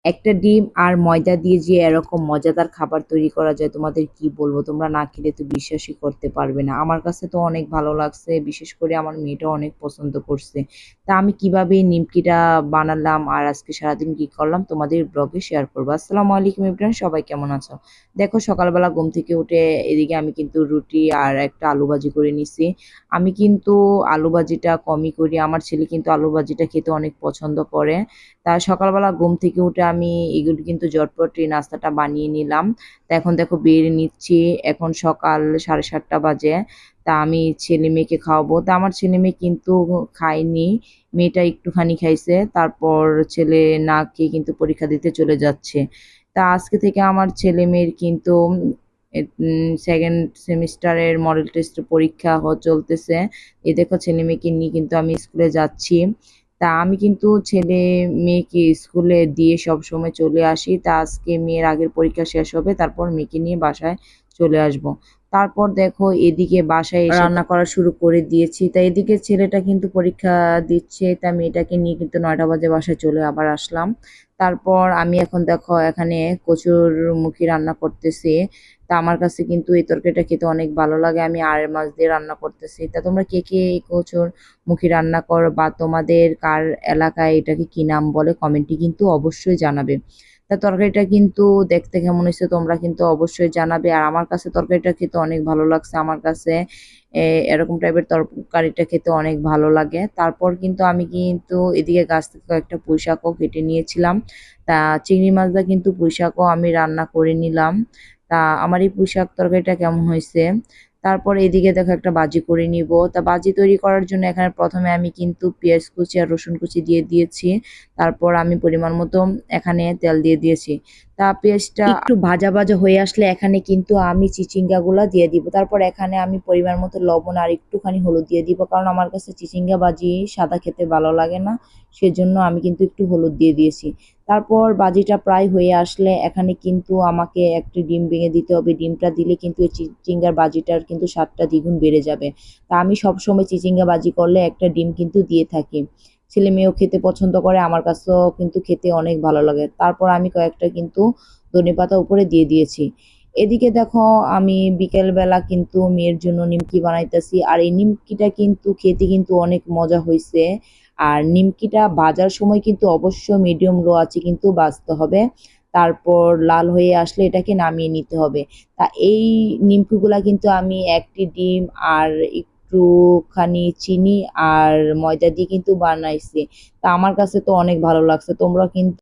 একটা ডিম আর ময়দা দিয়ে যে এরকম মজাদার খাবার তৈরি করা যায় তোমাদের কি বলবো, তোমরা না খেলে তো বিশ্বাসই করতে পারবে না। আমার কাছে তো অনেক ভালো লাগছে, বিশেষ করে আমার মেয়েটাও অনেক পছন্দ করছে। তা আমি কিভাবে এই নিমকিটা বানালাম আর আজকে সারাদিন কি করলাম তোমাদের ব্লগে শেয়ার করবো। আসসালামু আলাইকুম এভরিওয়ান, সবাই কেমন আছো? দেখো সকালবেলা ঘুম থেকে উঠে এদিকে আমি কিন্তু রুটি আর একটা আলু ভাজি করে নিছি। আমি কিন্তু আলু ভাজিটা কমই করি, আমার ছেলে কিন্তু আলু ভাজিটা খেতে অনেক পছন্দ করে। তা সকালবেলা ঘুম থেকে উঠে আমি এগুলো কিন্তু ঝটপট এই নাস্তাটা বানিয়ে নিলাম। তা এখন দেখো বের নিচ্ছি, এখন সকাল 7:30 বাজে। তা আমি ছেলে মেয়েকে খাওয়াবো। তা আমার ছেলে মেয়ে কিন্তু খায়নি, মেয়েটা একটুখানি খাইছে, তারপর ছেলে না খেয়ে কিন্তু পরীক্ষা দিতে চলে যাচ্ছে। তা আজকে থেকে আমার ছেলে মেয়ের কিন্তু সেকেন্ড সেমিস্টারের মডেল টেস্ট পরীক্ষা চলতেছে। এই দেখো ছেলে মেয়েকে নিয়ে কিন্তু আমি স্কুলে যাচ্ছি। তা আমি কিন্তু ছেলে মেয়েকে স্কুলে দিয়ে সবসময় চলে আসি। তা আজকে মেয়ের আগের পরীক্ষা শেষ হবে, তারপর মেয়েকে নিয়ে বাসায় চলে আসব। তারপর দেখো এদিকে বাসায় এসে রান্না করা শুরু করে দিয়েছি। তা এদিকে ছেলেটা কিন্তু পরীক্ষা দিচ্ছে, তা মেয়েটাকে নিয়ে কিন্তু 9টা বাজে বাসায় চলে আবার আসলাম। তারপর আমি এখন দেখো এখানে কচুর মুখী রান্না করতেছি। তা আমার কাছে কিন্তু এই তরকারিটা খেতে অনেক ভালো লাগে, আমি আড়ের মাছ দিয়ে রান্না করতেছি। তা তোমরা কে কে এই কচুর মুখী রান্না করো বা তোমাদের কার এলাকায় এটাকে কি নাম বলে কমেন্টে কিন্তু অবশ্যই জানাবে। তা তরকারিটা কিন্তু দেখতে কেমন হয়েছে তোমরা কিন্তু অবশ্যই জানাবে। আর আমার কাছে তরকারিটা খেতে অনেক ভালো লাগছে, আমার কাছে এরকম টাইপের তরকারিটা খেতে অনেক ভালো লাগে। তারপর কিন্তু আমি কিন্তু এদিকে গাছ থেকে কয়েকটা পুঁইশাকও কেটে নিয়েছিলাম। তা চিংড়ি মাছ দিয়ে কিন্তু পুঁইশাকও আমি রান্না করে নিলাম। তা আমার এই পুঁইশাক তরকারিটা কেমন হয়েছে। তারপর এদিকে দেখো একটা ভাজি করে নিব। তা ভাজি তৈরি করার জন্য এখানে প্রথমে আমি কিন্তু পেঁয়াজ কুচি আর রসুন কুচি দিয়ে দিয়েছি। তারপর আমি পরিমাণ মতো এখানে তেল দিয়ে দিয়েছি। তা পেঁয়াজটা একটু ভাজা ভাজা হয়ে আসলে এখানে কিন্তু আমি চিচিঙ্গা গুলা দিয়ে দিব। তারপর এখানে আমি পরিমাণ মতো লবণ আর একটুখানি হলুদ দিয়ে দিব, কারণ আমার কাছে চিচিঙ্গা ভাজি সাদা খেতে ভালো লাগে না, সেজন্য আমি কিন্তু একটু হলুদ দিয়ে দিয়েছি। তারপর ভাজিটা প্রায় হয়ে আসলে এখানে কিন্তু আমাকে একটি ডিম ভেঙে দিতে হবে। ডিমটা দিলে কিন্তু এই চিচিঙ্গার ভাজিটার কিন্তু স্বাদটা দ্বিগুণ বেড়ে যাবে। তা আমি সবসময় চিচিঙ্গা ভাজি করলে একটা ডিম কিন্তু দিয়ে থাকি। ছেলে মেয়েও খেতে পছন্দ করে, আমার কাছেও কিন্তু খেতে অনেক ভালো লাগে। তারপর আমি কয়েকটা কিন্তু ধনেপাতা উপরে দিয়ে দিয়েছি। এদিকে দেখো আমি বিকেল বেলা কিন্তু মেয়ের জন্য নিমকি বানাইতেছি, আর এই নিমকিটা কিন্তু খেতে কিন্তু অনেক মজা হয়েছে। আর নিমকিটা ভাজার সময় কিন্তু অবশ্যই মিডিয়াম লো আছে কিন্তু ভাজতে হবে। তারপর লাল হয়ে আসলে এটাকে নামিয়ে নিতে হবে। তা এই নিমকিগুলা কিন্তু আমি একটি ডিম আর একটুখানি চিনি আর ময়দা দিয়ে কিন্তু বানাইছি। তা আমার কাছে তো অনেক ভালো লাগছে, তোমরা কিন্তু